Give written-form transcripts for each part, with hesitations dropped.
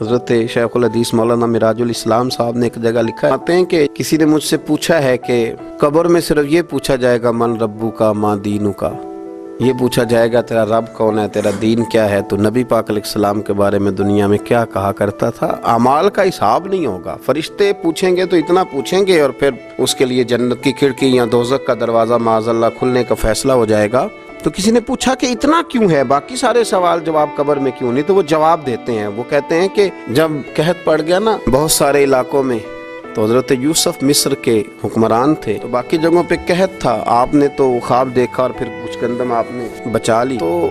حضرت شیخ الحدیث مولانا مراج الاسلام صاحب نے ایک جگہ لکھا ہے کہ کسی نے مجھ سے پوچھا ہے کہ قبر میں صرف یہ پوچھا جائے گا من ربو کا ماں دینو کا، یہ پوچھا جائے گا تیرا رب کون ہے، تیرا دین کیا ہے، تو نبی پاک علیہ السلام کے بارے میں دنیا میں کیا کہا کرتا تھا؟ اعمال کا حساب نہیں ہوگا، فرشتے پوچھیں گے تو اتنا پوچھیں گے اور پھر اس کے لیے جنت کی کھڑکی یا دوزخ کا دروازہ معاذ اللہ کھلنے کا فیصلہ ہو جائے گا۔ تو کسی نے پوچھا کہ اتنا کیوں ہے، باقی سارے سوال جواب قبر میں کیوں نہیں؟ تو وہ جواب دیتے ہیں، وہ کہتے ہیں کہ جب قحط پڑ گیا نا بہت سارے علاقوں میں، تو حضرت یوسف مصر کے حکمران تھے، تو باقی جگہوں پہ قحط تھا، آپ نے تو خواب دیکھا اور پھر کچھ گندم آپ نے بچا لی، تو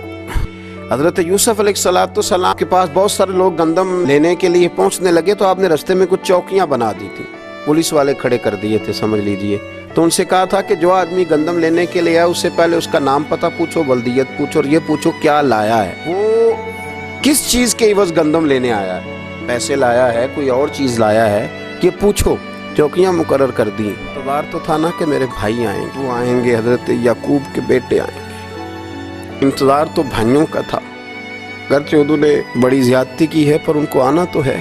حضرت یوسف علیہ السلام کے پاس بہت سارے لوگ گندم لینے کے لیے پہنچنے لگے، تو آپ نے رستے میں کچھ چوکیاں بنا دی تھی، پولیس والے کھڑے کر دیے تھے سمجھ لیجئے، تو ان سے کہا تھا کہ جو آدمی گندم لینے کے لیے آیا اس سے پہلے اس کا نام پتہ پوچھو، بلدیت پوچھو، اور یہ پوچھو کیا لایا ہے، وہ کس چیز کے عوض گندم لینے آیا ہے، پیسے لایا ہے، کوئی اور چیز لایا ہے، یہ پوچھو۔ چوکیاں مقرر کر دی، انتظار تو تھا نا کہ میرے بھائی آئیں گے، وہ آئیں گے، حضرت یعقوب کے بیٹے آئیں گے، انتظار تو بھائیوں کا تھا، اگرچہ انہوں نے بڑی زیادتی کی ہے پر ان کو آنا تو ہے۔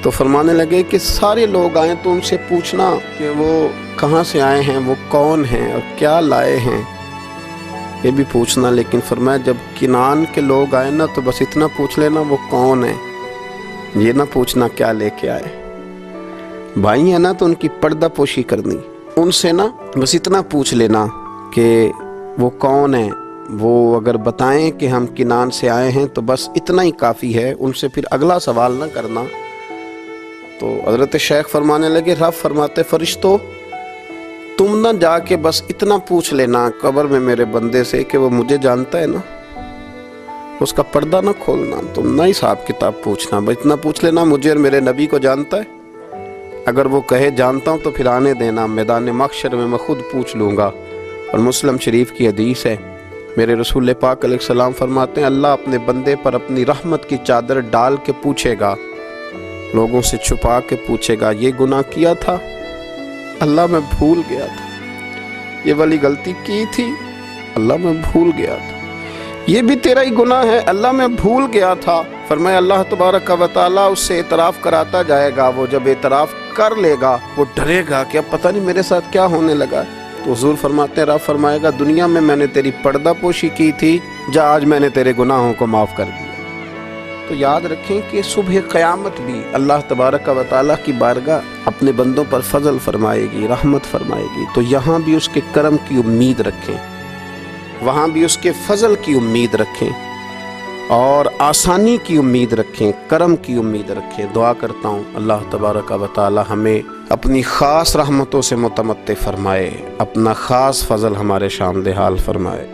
تو فرمانے لگے کہ سارے لوگ آئیں تو ان سے پوچھنا کہ وہ کہاں سے آئے ہیں، وہ کون ہیں اور کیا لائے ہیں، یہ بھی پوچھنا، لیکن فرمایا جب کنعان کے لوگ آئے نا تو بس اتنا پوچھ لینا وہ کون ہیں، یہ نہ پوچھنا کیا لے کے آئے، بھائی ہیں نا تو ان کی پردہ پوشی کرنی، ان سے نا بس اتنا پوچھ لینا کہ وہ کون ہیں، وہ اگر بتائیں کہ ہم کنعان سے آئے ہیں تو بس اتنا ہی کافی ہے، ان سے پھر اگلا سوال نہ کرنا۔ تو حضرت شیخ فرمانے لگے، رب فرماتے فرشتو تم نہ جا کے بس اتنا پوچھ لینا قبر میں میرے بندے سے کہ وہ مجھے جانتا ہے نا، اس کا پردہ نہ کھولنا، تم نہ حساب کتاب پوچھنا، بس اتنا پوچھ لینا مجھے اور میرے نبی کو جانتا ہے، اگر وہ کہے جانتا ہوں تو پھر آنے دینا، میدان محشر میں خود پوچھ لوں گا۔ اور مسلم شریف کی حدیث ہے، میرے رسول پاک علیہ السلام فرماتے ہیں اللہ اپنے بندے پر اپنی رحمت کی چادر ڈال کے پوچھے گا، لوگوں سے چھپا کے پوچھے گا یہ گناہ کیا تھا، اللہ میں بھول گیا تھا، یہ والی غلطی کی تھی، اللہ میں بھول گیا تھا، یہ بھی تیرا ہی گناہ ہے، اللہ میں بھول گیا تھا۔ فرمایا اللہ تبارک و تعالیٰ اس سے اعتراف کراتا جائے گا، وہ جب اعتراف کر لے گا وہ ڈرے گا کہ اب پتہ نہیں میرے ساتھ کیا ہونے لگا ہے، تو حضور فرماتے ہیں رب فرمائے گا دنیا میں نے تیری پردہ پوشی کی تھی، جا آج میں نے تیرے گناہوں کو معاف کر دیا۔ تو یاد رکھیں کہ صبح قیامت بھی اللہ تبارک و تعالیٰ کی بارگاہ اپنے بندوں پر فضل فرمائے گی، رحمت فرمائے گی، تو یہاں بھی اس کے کرم کی امید رکھیں، وہاں بھی اس کے فضل کی امید رکھیں اور آسانی کی امید رکھیں، کرم کی امید رکھیں۔ دعا کرتا ہوں اللہ تبارک و تعالیٰ ہمیں اپنی خاص رحمتوں سے متمتع فرمائے، اپنا خاص فضل ہمارے شامل حال فرمائے۔